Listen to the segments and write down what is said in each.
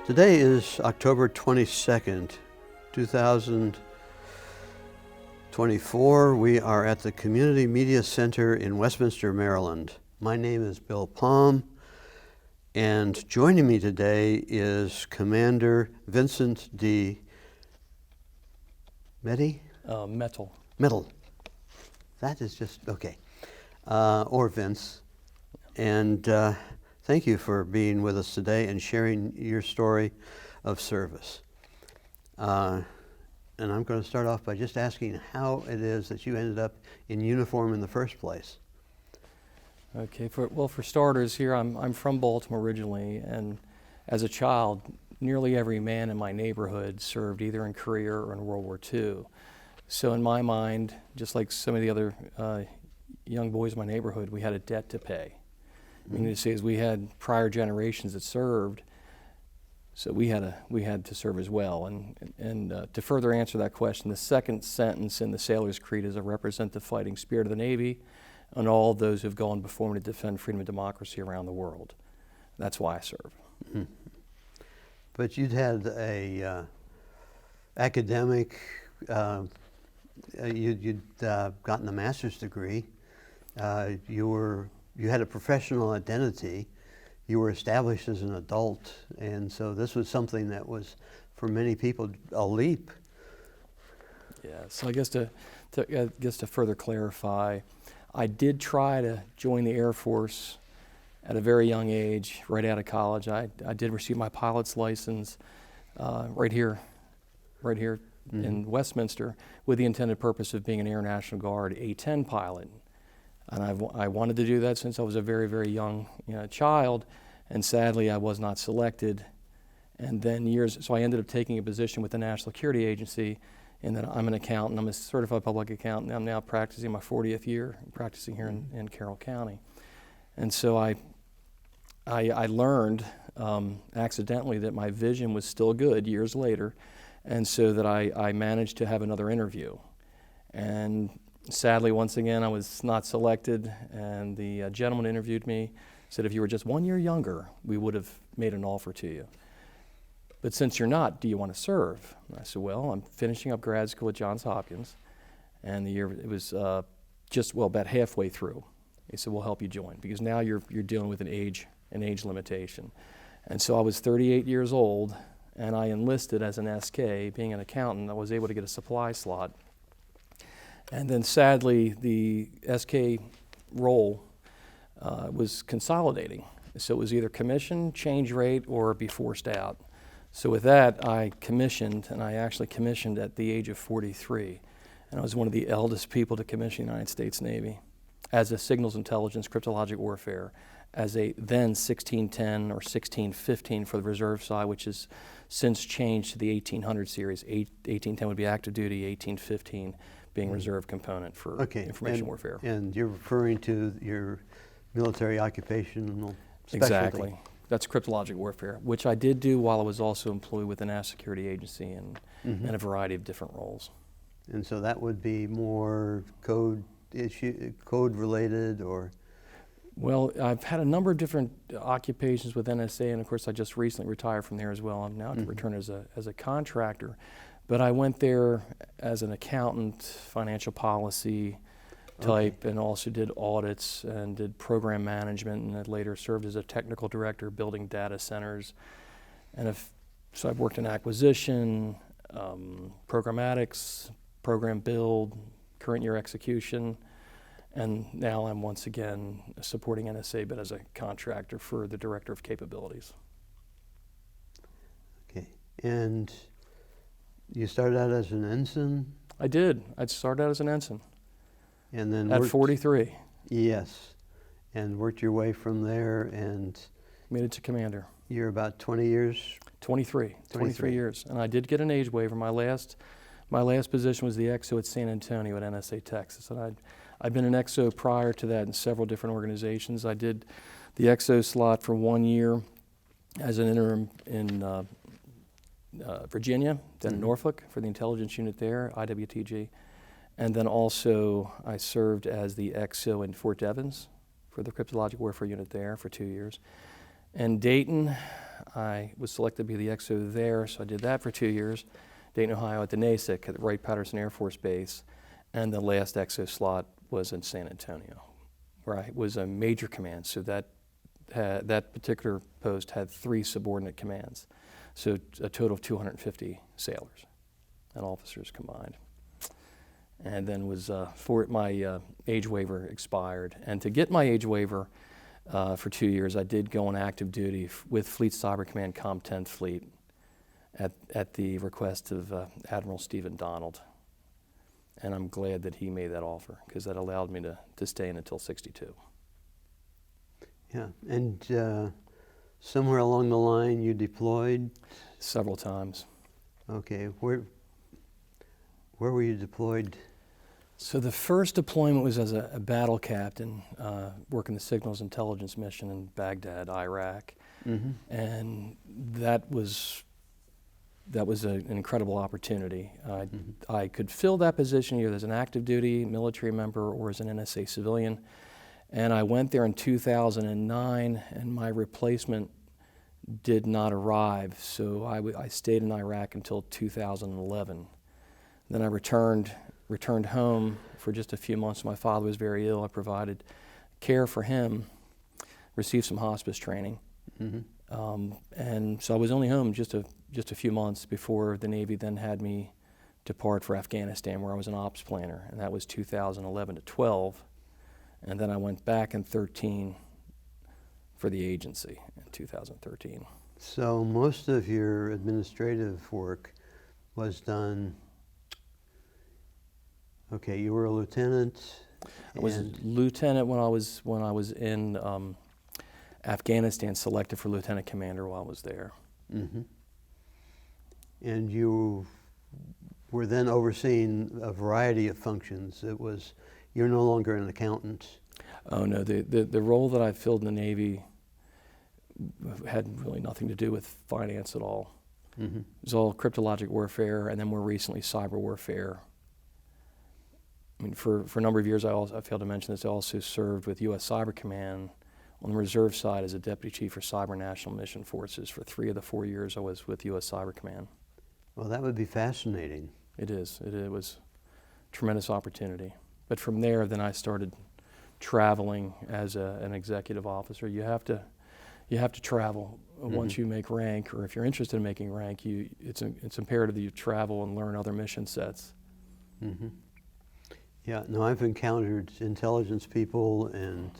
Today is October 22nd, 2024. We are at the Community Media Center in Westminster, Maryland. My name is Bill Palm, and joining me today is Commander Vincent D. Mettle. Mettle. That is just, okay. Or Vince. And thank you for being with us today and sharing your story of service. And I'm going to start off by just asking how it is that you ended up in uniform in the first place. Okay, for starters here, I'm from Baltimore originally, and as a child, nearly every man in my neighborhood served either in Korea or in World War II. So in my mind, just like some of the other young boys in my neighborhood, we had a debt to pay. Meaning to say is we had prior generations that served, so we had to serve as well. And to further answer that question, the second sentence in the Sailor's Creed is, "I represent the fighting spirit of the Navy and all of those who have gone before me to defend freedom and democracy around the world." That's why I serve. Mm-hmm. But you'd had a academic, you'd gotten a master's degree. You had a professional identity. You were established as an adult, and so this was something that was, for many people, a leap. Yeah. So I guess to further clarify, I did try to join the Air Force at a very young age, right out of college. I did receive my pilot's license right here in Westminster, with the intended purpose of being an Air National Guard A-10 pilot. And I wanted to do that since I was a very, very young child, and sadly I was not selected. And then so I ended up taking a position with the National Security Agency, in that I'm an accountant. I'm a certified public accountant. I'm now practicing my 40th year, practicing here in Carroll County. And so I learned accidentally that my vision was still good years later, and so that I managed to have another interview. And sadly, once again, I was not selected, and the gentleman interviewed me, said, "If you were just 1 year younger, we would have made an offer to you. But since you're not, do you want to serve?" And I said, "Well, I'm finishing up grad school at Johns Hopkins," and the year it was about halfway through. He said, "We'll help you join, because now you're dealing with an age limitation." And so I was 38 years old, and I enlisted as an SK. Being an accountant, I was able to get a supply slot. And then sadly, the SK role was consolidating. So it was either commission, change rate, or be forced out. So with that, I commissioned, and I actually commissioned at the age of 43. And I was one of the eldest people to commission the United States Navy as a signals intelligence, cryptologic warfare, as a then 1610 or 1615 for the reserve side, which has since changed to the 1800 series. 1810 would be active duty, 1815 being reserve component for information warfare. And you're referring to your military occupational specialty. Exactly. That's cryptologic warfare, which I did do while I was also employed with the National Security Agency and a variety of different roles. And so that would be more code related, or? Well, I've had a number of different occupations with NSA, and of course I just recently retired from there as well. I'm now to return as a contractor. But I went there as an accountant, financial policy type, and also did audits and did program management, and then later served as a technical director building data centers. And so I've worked in acquisition, programmatics, program build, current year execution, and now I'm once again supporting NSA, but as a contractor for the Director of Capabilities. Okay, and you started out as an ensign? I did. I started out as an ensign. And then at 43. Yes, and worked your way from there, and made it to commander. You're about 20 years? 23 years. And I did get an age waiver. My last position was the XO at San Antonio at NSA Texas. And I'd been an XO prior to that in several different organizations. I did the XO slot for 1 year as an interim in Virginia, then in Norfolk for the intelligence unit there, IWTG. And then also I served as the XO in Fort Devens for the Cryptologic Warfare unit there for 2 years. And Dayton, I was selected to be the XO there, so I did that for 2 years. Dayton, Ohio at the NASIC at Wright-Patterson Air Force Base. And the last XO slot was in San Antonio, where I was a major command. So that particular post had 3 subordinate commands. So a total of 250 sailors and officers combined. And then was my age waiver expired. And to get my age waiver for 2 years, I did go on active duty with Fleet Cyber Command Com 10th Fleet at the request of Admiral Stephen Donald. And I'm glad that he made that offer, because that allowed me to stay in until 62. Yeah, and somewhere along the line you deployed? Several times. Okay, where were you deployed? So the first deployment was as a battle captain, working the signals intelligence mission in Baghdad, Iraq. Mm-hmm. And that was an incredible opportunity. I could fill that position either as an active duty military member or as an NSA civilian. And I went there in 2009, and my replacement did not arrive. So I stayed in Iraq until 2011. Then I returned home for just a few months. My father was very ill. I provided care for him, received some hospice training. Mm-hmm. And so I was only home just a few months before the Navy then had me depart for Afghanistan, where I was an ops planner, and that was 2011 to 12. And then I went back in 13 for the agency in 2013. So most of your administrative work was done. Okay, you were a lieutenant. I was a lieutenant when I was in Afghanistan, selected for lieutenant commander while I was there. Mm-hmm. And you were then overseeing a variety of functions. You're no longer an accountant. Oh no, the role that I filled in the Navy had really nothing to do with finance at all. Mm-hmm. It was all cryptologic warfare, and then more recently cyber warfare. I mean, for a number of years, I failed to mention this, I also served with U.S. Cyber Command on the reserve side as a deputy chief for Cyber National Mission Forces. For 3 of the 4 years I was with U.S. Cyber Command. Well, that would be fascinating. It is. It was a tremendous opportunity. But from there, then I started traveling as an executive officer. You have to travel once you make rank, or if you're interested in making rank, it's imperative that you travel and learn other mission sets. Mm-hmm. Yeah, no, I've encountered intelligence people and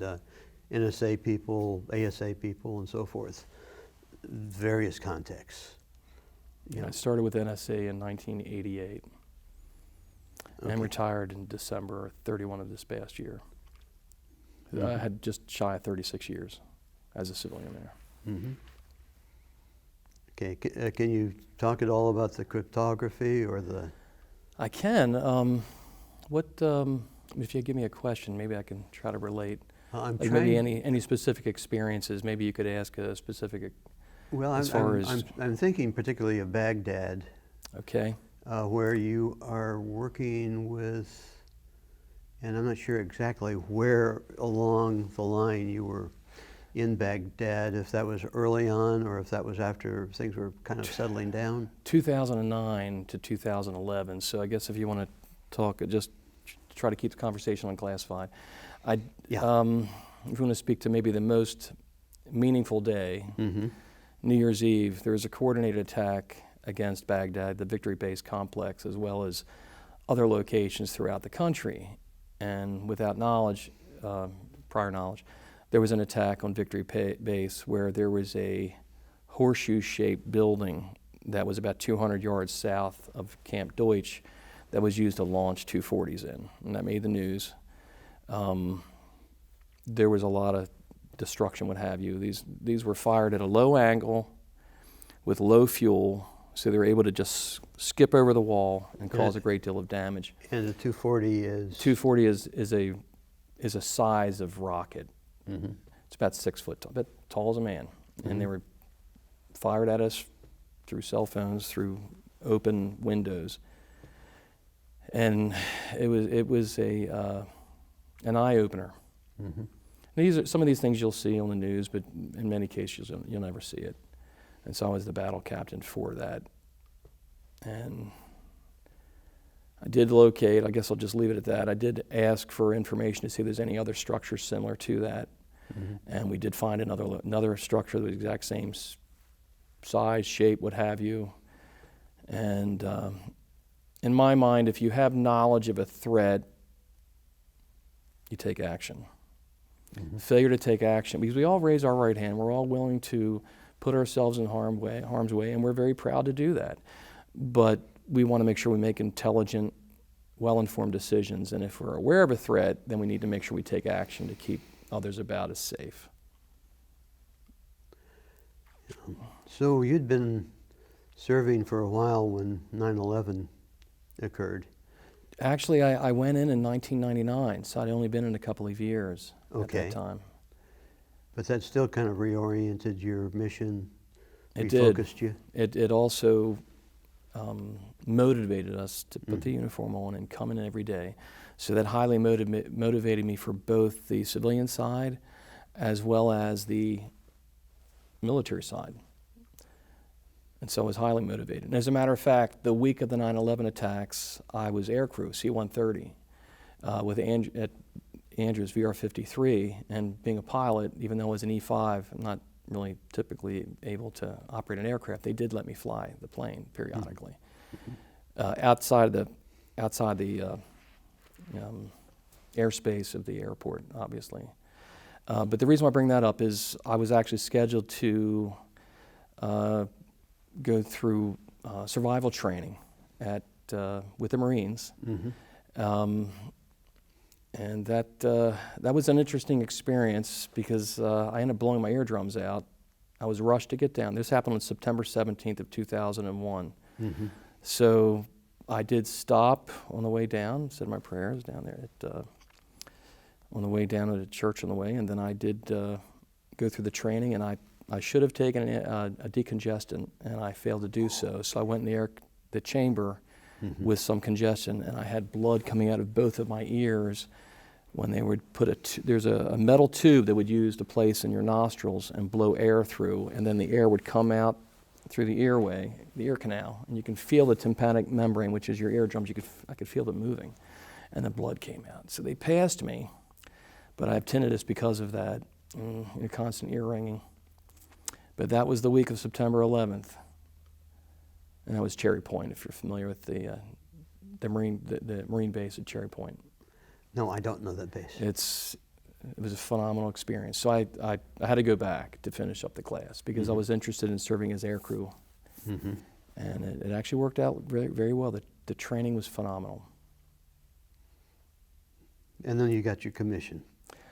NSA people, ASA people, and so forth, various contexts. Yeah, I started with NSA in 1988 and retired in December 31 of this past year. Mm-hmm. I had just shy of 36 years as a civilian there. Mm-hmm. Okay, can you talk at all about the cryptography or the... I can. If you give me a question, maybe I can try to relate. Maybe any specific experiences. Maybe you could ask a specific. Well, I'm thinking particularly of Baghdad. Okay. Where you are working with, and I'm not sure exactly where along the line you were in Baghdad, if that was early on or if that was after things were kind of settling down. 2009 to 2011. So I guess if you want to talk, just try to keep the conversation unclassified. If you want to speak to maybe the most meaningful day, mm-hmm. New Year's Eve, there was a coordinated attack against Baghdad, the Victory Base complex, as well as other locations throughout the country. And without knowledge, prior knowledge, there was an attack on Victory Base where there was a horseshoe-shaped building that was about 200 yards south of Camp Deutsch that was used to launch 240s in, and that made the news. There was a lot of destruction, what have you. These were fired at a low angle with low fuel, so they were able to just skip over the wall and cause a great deal of damage. And the 240 is? 240 is a size of rocket. Mm-hmm. It's about 6 foot tall, about tall as a man. Mm-hmm. And they were fired at us through cell phones, through open windows. And it was an eye-opener. Mm-hmm. Some of these things you'll see on the news, but in many cases you'll never see it. And so I was the battle captain for that. And I did locate, I guess I'll just leave it at that. I did ask for information to see if there's any other structures similar to that. Mm-hmm. And we did find another structure the exact same size, shape, what have you. And in my mind, if you have knowledge of a threat, you take action. Mm-hmm. Failure to take action, because we all raise our right hand. We're all willing to put ourselves in harm's way, and we're very proud to do that. But we want to make sure we make intelligent, well-informed decisions. And if we're aware of a threat, then we need to make sure we take action to keep others about us safe. So you'd been serving for a while when 9/11 occurred. Actually, I went in 1999, so I'd only been in a couple of years Okay. at that time. But that still kind of reoriented your mission, It did. refocused you? It also motivated us to put the uniform on and come in every day. So that highly motivated me for both the civilian side as well as the military side. And so I was highly motivated. And as a matter of fact, the week of the 9/11 attacks, I was aircrew, C-130, with at Andrews VR-53. And being a pilot, even though I was an E-5, I'm not really typically able to operate an aircraft. They did let me fly the plane periodically, outside the airspace of the airport, obviously. But the reason why I bring that up is I was actually scheduled to go through survival training with the Marines. Mm-hmm. And that was an interesting experience because I ended up blowing my eardrums out. I was rushed to get down. This happened on September 17th of 2001. Mm-hmm. So I did stop on the way down, said my prayers down there on the way down to the church on the way, and then I did go through the training, and I should have taken a decongestant, and I failed to do so. So I went in the chamber with some congestion, and I had blood coming out of both of my ears when they would put there's a metal tube that would use to place in your nostrils and blow air through, and then the air would come out through the airway, the ear canal, and you can feel the tympanic membrane, which is your eardrums. I could feel it moving, and the blood came out. So they passed me, but I have tinnitus because of that, constant ear ringing. But that was the week of September 11th. And that was Cherry Point, if you're familiar with the Marine base at Cherry Point. No, I don't know that base. It was a phenomenal experience. So I had to go back to finish up the class because I was interested in serving as aircrew. Mm-hmm. And it actually worked out very, very well. The training was phenomenal. And then you got your commission.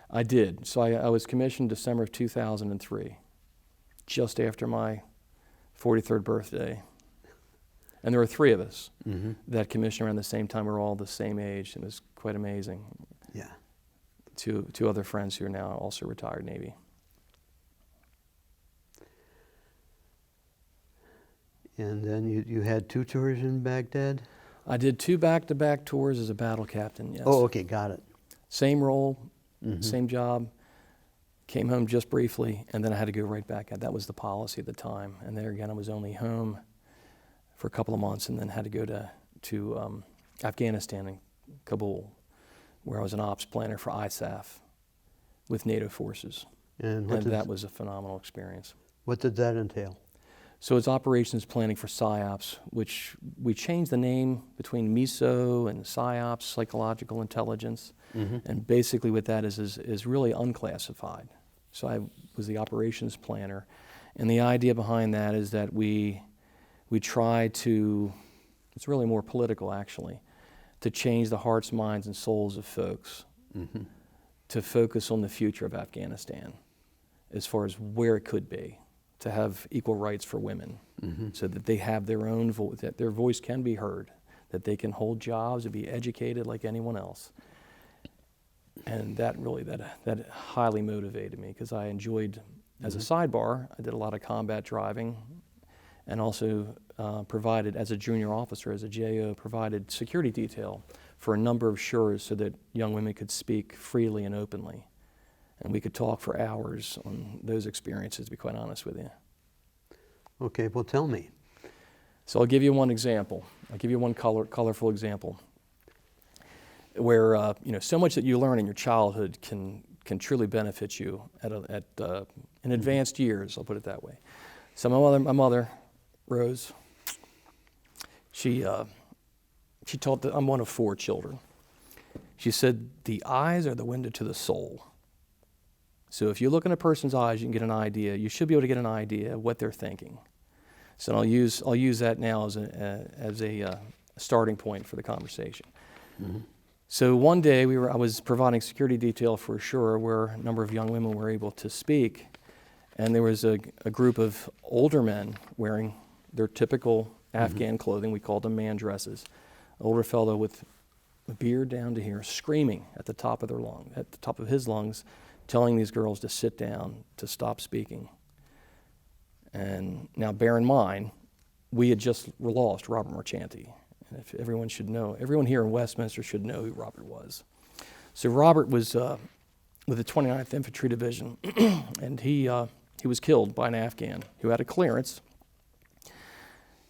I did. So I was commissioned December of 2003, just after my 43rd birthday. And there were three of us that commissioned around the same time. We were all the same age. It was quite amazing. Yeah. Two other friends who are now also retired Navy. And then you had 2 tours in Baghdad? I did 2 back-to-back tours as a battle captain, yes. Oh, okay, got it. Same role, same job. Came home just briefly, and then I had to go right back. That was the policy at the time. And there again, I was only home for a couple of months and then had to go to Afghanistan and Kabul, where I was an ops planner for ISAF with NATO forces. And that was a phenomenal experience. What did that entail? So it's operations planning for PSYOPs, which we changed the name between MISO and PSYOPs, psychological intelligence. And basically what that is really unclassified. So I was the operations planner. And the idea behind that is that we try to, it's really more political actually, to change the hearts, minds, and souls of folks to focus on the future of Afghanistan as far as where it could be, to have equal rights for women so that they have their own voice, that their voice can be heard, that they can hold jobs and be educated like anyone else. And that really, that highly motivated me because I enjoyed, as a sidebar, I did a lot of combat driving and also provided, as a junior officer, as a JO, provided security detail for a number of shores so that young women could speak freely and openly. And we could talk for hours on those experiences, to be quite honest with you. Okay, well, tell me. So I'll give you one example. I'll give you one colorful example where so much that you learn in your childhood can truly benefit you in advanced years. I'll put it that way. So my mother, Rose, she taught that I'm one of 4 children. She said the eyes are the window to the soul. So if you look in a person's eyes, you can get an idea. You should be able to get an idea of what they're thinking. So I'll use that now as a starting point for the conversation. Mm-hmm. So one day I was providing security detail for Ashura, where a number of young women were able to speak, and there was a group of older men wearing their typical Afghan clothing. We called them man dresses. An older fellow with a beard down to here, screaming at the top of his lungs, telling these girls to sit down, to stop speaking. And now bear in mind, we had just lost Robert Marchanti. And if everyone here in Westminster should know who Robert was. So Robert was with the 29th Infantry Division, and he was killed by an Afghan who had a clearance.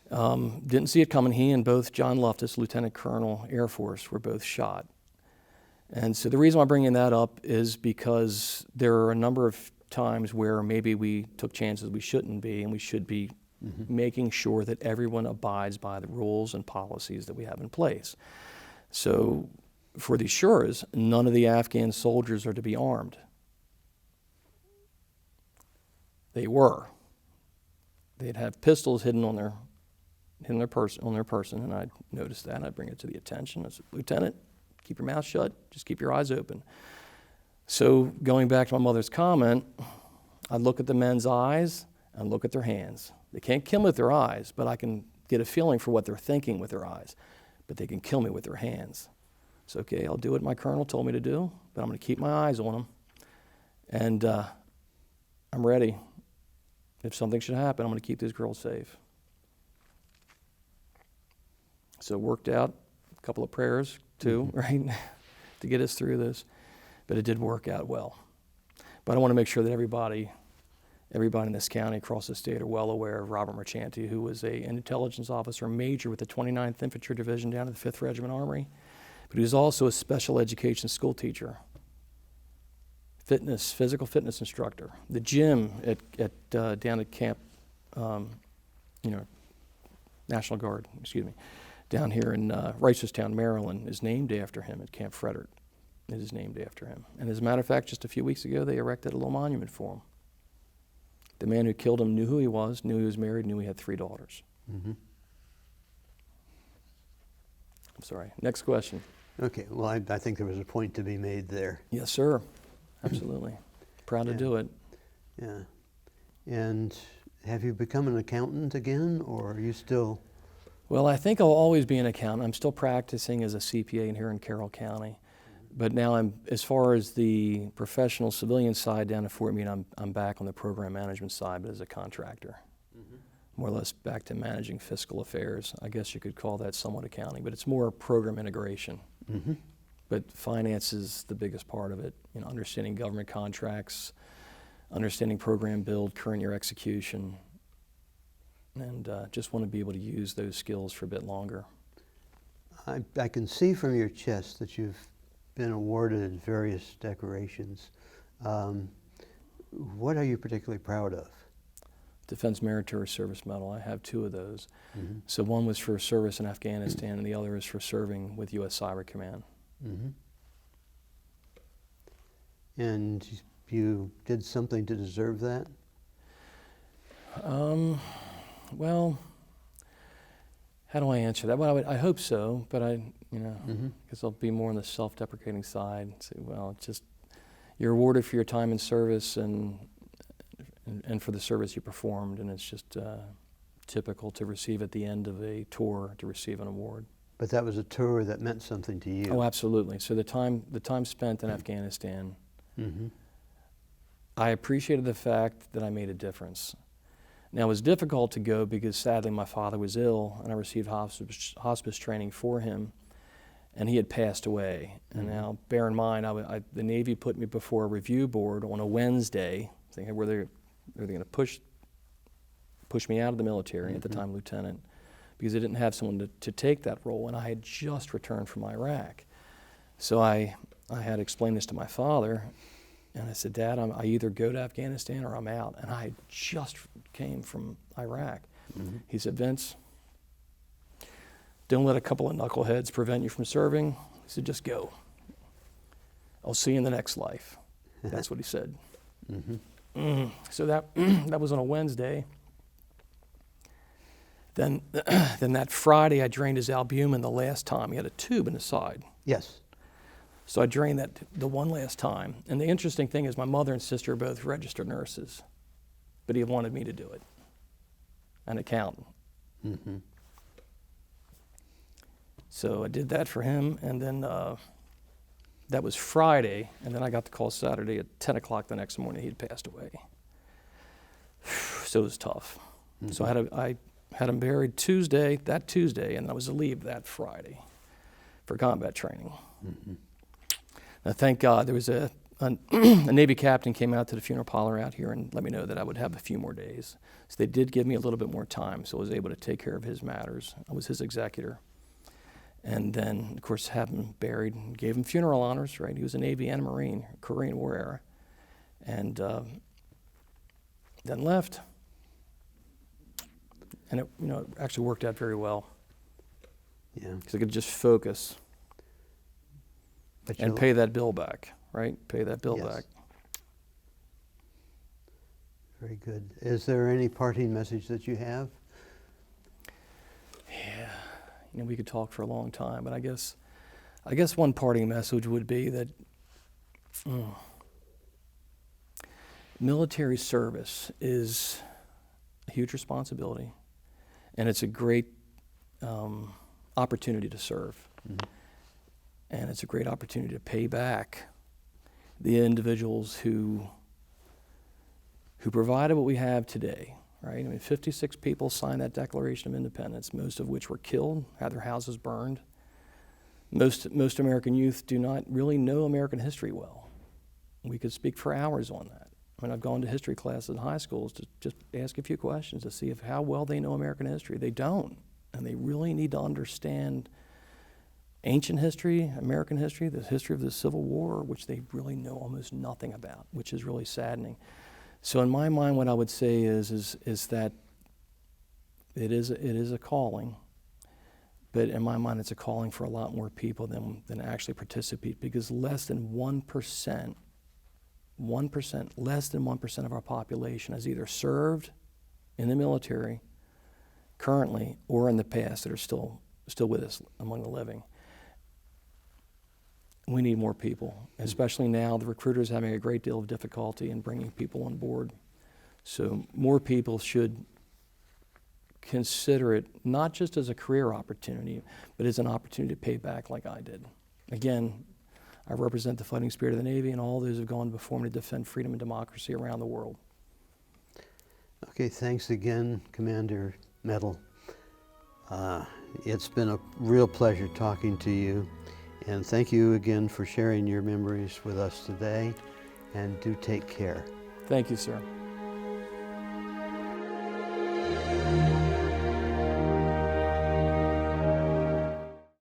Didn't see it coming. He and both John Loftus, Lieutenant Colonel, Air Force, were both shot. And so the reason I'm bringing that up is because there are a number of times where maybe we took chances we shouldn't be, and we should be making sure that everyone abides by the rules and policies that we have in place. So for the Shuras, none of the Afghan soldiers are to be armed. They were. They'd have pistols hidden on their person, and I'd notice that, and I'd bring it to the attention. I said, Lieutenant, keep your mouth shut, just keep your eyes open. So going back to my mother's comment, I'd look at the men's eyes and look at their hands. They can't kill me with their eyes, but I can get a feeling for what they're thinking with their eyes. But they can kill me with their hands. So, okay, I'll do what my colonel told me to do, but I'm going to keep my eyes on them. And I'm ready. If something should happen, I'm going to keep these girls safe. So it worked out, a couple of prayers too, right, to get us through this. But it did work out well. But I want to make sure that everybody in this county across the state are well aware of Robert Marchanti, who was an intelligence officer major with the 29th Infantry Division down at the 5th Regiment Armory. But he was also a special education school teacher, physical fitness instructor. The gym down at Camp, National Guard, down here in Reisterstown, Maryland, is named after him at Camp Frederick. It is named after him. And as a matter of fact, just a few weeks ago, they erected a little monument for him. The man who killed him knew who he was married, knew he had 3 daughters. Mm-hmm. I'm sorry. Next question. Okay. Well, I think there was a point to be made there. Yes, sir. Absolutely. Proud to do it. Yeah. And have you become an accountant again, or are you still? Well, I think I'll always be an accountant. I'm still practicing as a CPA here in Carroll County. But now as far as the professional civilian side down at Fort Meade, I'm back on the program management side, but as a contractor. Mm-hmm. More or less back to managing fiscal affairs. I guess you could call that somewhat accounting, but it's more program integration. Mm-hmm. But finance is the biggest part of it. Understanding government contracts, understanding program build, current year execution, and just want to be able to use those skills for a bit longer. I can see from your chest that you've been awarded various decorations. What are you particularly proud of? Defense Meritorious Service Medal. I have 2 of those. Mm-hmm. So one was for service in Afghanistan, and the other is for serving with U.S. Cyber Command. Mm-hmm. And you did something to deserve that? Well, how do I answer that? Well, I hope so, but because I'll be more on the self-deprecating side. Say, well, it's just you're awarded for your time in service and for the service you performed, and it's just typical to receive at the end of a tour to receive an award. But that was a tour that meant something to you. Oh, absolutely. So the time spent in Afghanistan, I appreciated the fact that I made a difference. Now, it was difficult to go because sadly my father was ill, and I received hospice training for him, and he had passed away. Mm-hmm. And now, bear in mind, the Navy put me before a review board on a Wednesday, thinking were they going to push pushed me out of the military, at the time lieutenant, because they didn't have someone to take that role, and I had just returned from Iraq. So I had explained this to my father, and I said, Dad, I either go to Afghanistan or I'm out. And I had just came from Iraq. He said, Vince, don't let a couple of knuckleheads prevent you from serving. He said, just go. I'll see you in the next life. That's what he said. So that was on a Wednesday. Then that Friday, I drained his albumin the last time. He had a tube in his side. Yes. So I drained that the one last time. And the interesting thing is my mother and sister are both registered nurses, but he wanted me to do it, an accountant. So I did that for him, and then that was Friday, and then I got the call Saturday at 10 o'clock the next morning he'd passed away. So it was tough. So I had him buried that Tuesday, and I was to leave that Friday for combat training. Now, thank God there was a Navy captain came out to the funeral parlor out here and let me know that I would have a few more days. So they did give me a little bit more time, so I was able to take care of his matters. I was his executor. And then, of course, have him buried and gave him funeral honors, right? He was a Navy and a Marine, Korean War era. And then left. And it, it actually worked out very well. Yeah. Because I could just focus and pay that bill back, right? Pay that bill back. Very good. Is there any parting message that you have? Yeah. We could talk for a long time, but I guess one parting message would be that military service is a huge responsibility, and it's a great opportunity to serve. And it's a great opportunity to pay back the individuals who provided what we have today, right? I mean, 56 people signed that Declaration of Independence, most of which were killed, had their houses burned. Most American youth do not really know American history well. We could speak for hours on that. I mean, I've gone to history classes in high schools to just ask a few questions to see how well they know American history. They don't, and they really need to understand ancient history, American history, the history of the Civil War, which they really know almost nothing about, which is really saddening. So in my mind, what I would say is that it is a calling, but in my mind, it's a calling for a lot more people than actually participate, because less than 1%, less than 1% of our population has either served in the military currently or in the past that are still with us among the living. We need more people, especially now. The recruiters are having a great deal of difficulty in bringing people on board. So more people should consider it not just as a career opportunity, but as an opportunity to pay back like I did. Again, I represent the fighting spirit of the Navy and all those who have gone before me to defend freedom and democracy around the world. Okay, thanks again, Commander Mettle. It's been a real pleasure talking to you. And thank you again for sharing your memories with us today, and do take care. Thank you, sir.